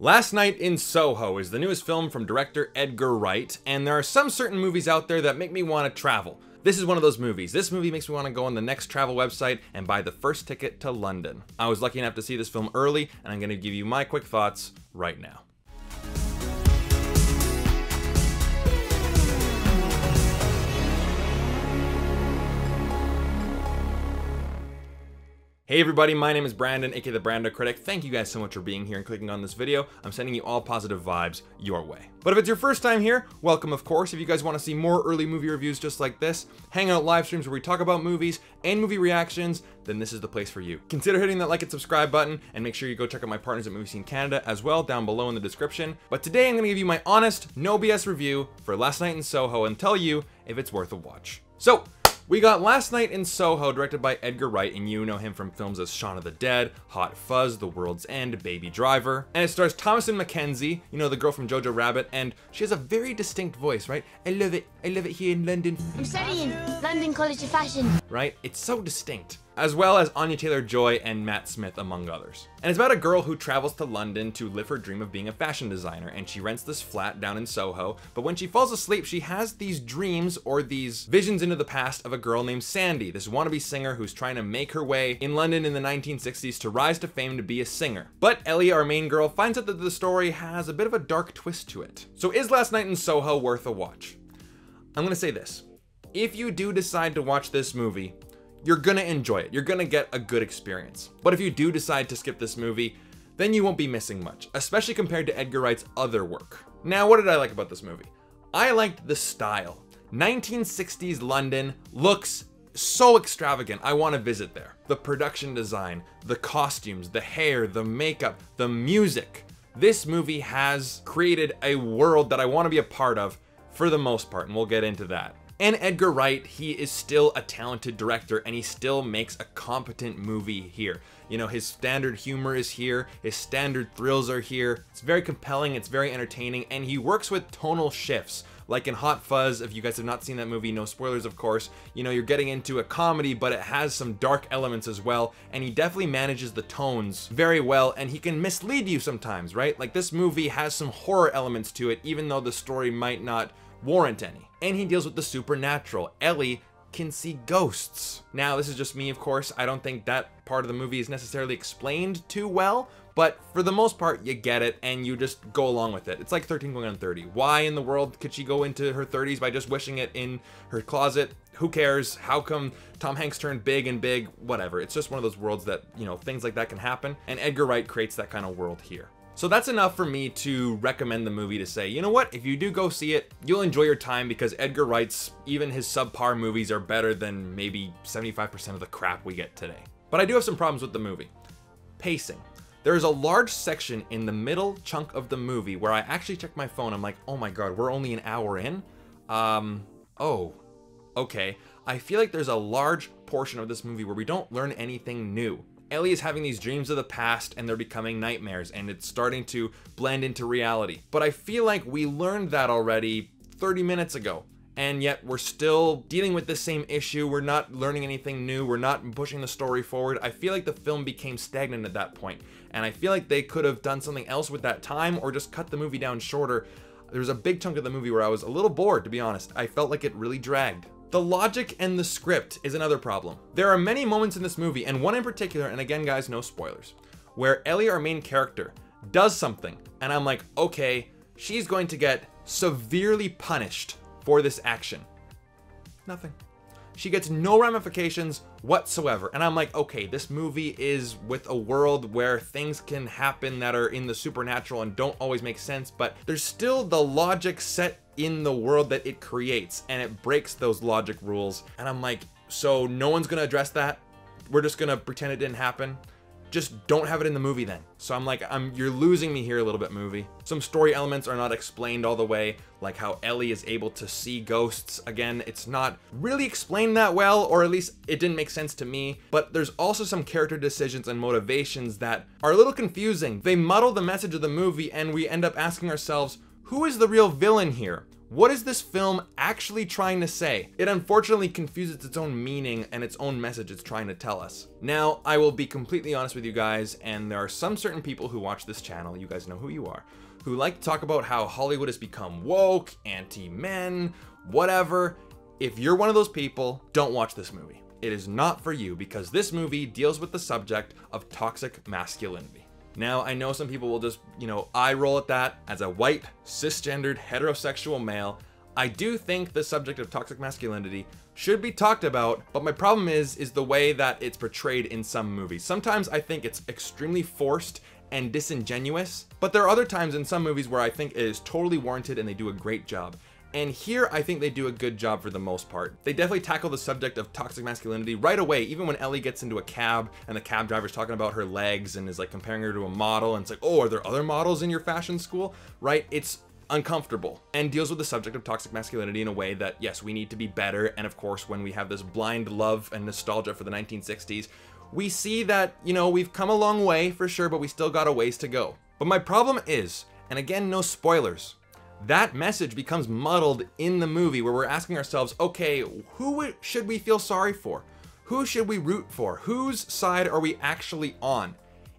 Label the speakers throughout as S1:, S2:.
S1: Last Night in Soho is the newest film from director Edgar Wright, and there are some certain movies out there that make me want to travel. This is one of those movies. This movie makes me want to go on the next travel website and buy the first ticket to London. I was lucky enough to see this film early, and I'm going to give you my quick thoughts right now. Hey everybody, my name is Brandon, aka the BrandoCritic. Thank you guys so much for being here and clicking on this video. I'm sending you all positive vibes your way. But if it's your first time here, welcome of course. If you guys want to see more early movie reviews just like this, hangout live streams where we talk about movies and movie reactions, then this is the place for you. Consider hitting that like and subscribe button, and make sure you go check out my partners at Movie Scene Canada as well down below in the description. But today I'm going to give you my honest, no BS review for Last Night in Soho and tell you if it's worth a watch. So, we got Last Night in Soho, directed by Edgar Wright, and you know him from films as Shaun of the Dead, Hot Fuzz, The World's End, Baby Driver. And it stars Thomasin Mckenzie, you know, the girl from Jojo Rabbit, and she has a very distinct voice, right? I love it here in London.
S2: I'm studying London College of Fashion.
S1: Right? It's so distinct. As well as Anya-Taylor Joy and Matt Smith, among others. And it's about a girl who travels to London to live her dream of being a fashion designer, and she rents this flat down in Soho, but when she falls asleep, she has these dreams, or these visions into the past, of a girl named Sandy, this wannabe singer who's trying to make her way in London in the 1960s to rise to fame to be a singer. But Ellie, our main girl, finds out that the story has a bit of a dark twist to it. So is Last Night in Soho worth a watch? I'm gonna say this. If you do decide to watch this movie, you're gonna enjoy it. You're gonna get a good experience. But if you do decide to skip this movie, then you won't be missing much, especially compared to Edgar Wright's other work. Now, what did I like about this movie? I liked the style. 1960s London looks so extravagant. I want to visit there. The production design, the costumes, the hair, the makeup, the music. This movie has created a world that I want to be a part of for the most part, and we'll get into that. And Edgar Wright, he is still a talented director, and he still makes a competent movie here. You know, his standard humor is here, his standard thrills are here. It's very compelling, it's very entertaining, and he works with tonal shifts. Like in Hot Fuzz, if you guys have not seen that movie, no spoilers of course, you know, you're getting into a comedy, but it has some dark elements as well, and he definitely manages the tones very well, and he can mislead you sometimes, right? Like this movie has some horror elements to it, even though the story might not warrant any. And he deals with the supernatural. Ellie can see ghosts. Now, this is just me, of course. I don't think that part of the movie is necessarily explained too well, but for the most part, you get it and you just go along with it. It's like 13 going on 30. Why in the world could she go into her 30s by just wishing it in her closet? Who cares? How come Tom Hanks turned big and big? Whatever. It's just one of those worlds that, you know, things like that can happen, and Edgar Wright creates that kind of world here. So that's enough for me to recommend the movie, to say, you know what, if you do go see it, you'll enjoy your time, because Edgar Wright's, even his subpar movies, are better than maybe 75% of the crap we get today. But I do have some problems with the movie. Pacing. There is a large section in the middle chunk of the movie where I actually checked my phone. I'm like, oh my god, we're only an hour in? Oh, okay. I feel like there's a large portion of this movie where we don't learn anything new. Ellie is having these dreams of the past, and they're becoming nightmares, and it's starting to blend into reality. But I feel like we learned that already 30 minutes ago, and yet we're still dealing with the same issue. We're not learning anything new. We're not pushing the story forward. I feel like the film became stagnant at that point, and I feel like they could have done something else with that time, or just cut the movie down shorter. There was a big chunk of the movie where I was a little bored, to be honest. I felt like it really dragged. The logic and the script is another problem. There are many moments in this movie, and one in particular, and again guys, no spoilers, where Ellie, our main character, does something, and I'm like, okay, she's going to get severely punished for this action. Nothing. She gets no ramifications whatsoever, and I'm like, okay, this movie is with a world where things can happen that are in the supernatural and don't always make sense, but there's still the logic set in the world that it creates, and it breaks those logic rules. And I'm like, so no one's gonna address that? We're just gonna pretend it didn't happen? Just don't have it in the movie then. So I'm like, you're losing me here a little bit, movie. Some story elements are not explained all the way, like how Ellie is able to see ghosts. Again, it's not really explained that well, or at least it didn't make sense to me. But there's also some character decisions and motivations that are a little confusing. They muddle the message of the movie, and we end up asking ourselves, who is the real villain here? What is this film actually trying to say? It unfortunately confuses its own meaning and its own message it's trying to tell us. Now, I will be completely honest with you guys, and there are some certain people who watch this channel, you guys know who you are, who like to talk about how Hollywood has become woke, anti-men, whatever. If you're one of those people, don't watch this movie. It is not for you, because this movie deals with the subject of toxic masculinity. Now, I know some people will just, eye roll at that. As a white, cisgendered, heterosexual male, I do think the subject of toxic masculinity should be talked about, but my problem is the way that it's portrayed in some movies. Sometimes I think it's extremely forced and disingenuous, but there are other times in some movies where I think it is totally warranted and they do a great job. And here, I think they do a good job for the most part. They definitely tackle the subject of toxic masculinity right away, even when Ellie gets into a cab and the cab driver's talking about her legs and is like comparing her to a model, and it's like, oh, are there other models in your fashion school? Right? It's uncomfortable and deals with the subject of toxic masculinity in a way that, yes, we need to be better. And of course, when we have this blind love and nostalgia for the 1960s, we see that, we've come a long way for sure, but we still got a ways to go. But my problem is, and again, no spoilers, that message becomes muddled in the movie where we're asking ourselves, okay, who should we feel sorry for? Who should we root for? Whose side are we actually on?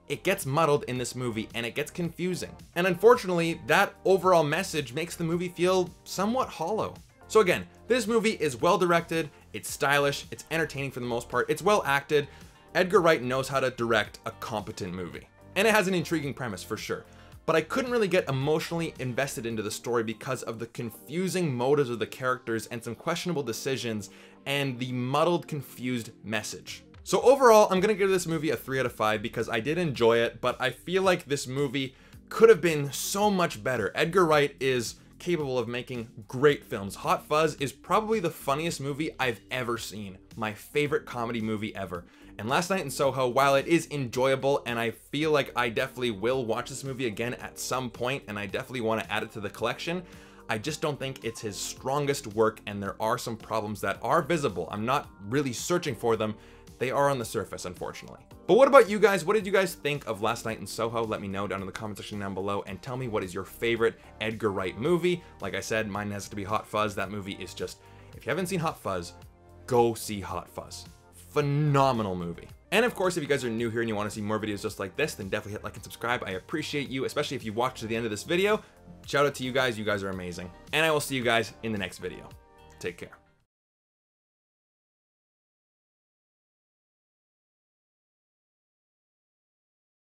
S1: It gets muddled in this movie and it gets confusing. And unfortunately, that overall message makes the movie feel somewhat hollow. So again, this movie is well directed, it's stylish, it's entertaining for the most part, it's well acted. Edgar Wright knows how to direct a competent movie. And it has an intriguing premise for sure. But I couldn't really get emotionally invested into the story because of the confusing motives of the characters and some questionable decisions and the muddled, confused message. So overall, I'm gonna give this movie a 3 out of 5 because I did enjoy it, but I feel like this movie could have been so much better. Edgar Wright is capable of making great films. Hot Fuzz is probably the funniest movie I've ever seen. My favorite comedy movie ever. And Last Night in Soho, while it is enjoyable, and I feel like I definitely will watch this movie again at some point, and I definitely want to add it to the collection, I just don't think it's his strongest work, and there are some problems that are visible. I'm not really searching for them. They are on the surface, unfortunately. But what about you guys? What did you guys think of Last Night in Soho? Let me know down in the comment section down below, and tell me what is your favorite Edgar Wright movie. Like I said, mine has to be Hot Fuzz. That movie is just, if you haven't seen Hot Fuzz, go see Hot Fuzz. Phenomenal movie. And of course, if you guys are new here and you want to see more videos just like this, then definitely hit like and subscribe. I appreciate you, especially if you watched to the end of this video. Shout out to you guys are amazing. And I will see you guys in the next video. Take care.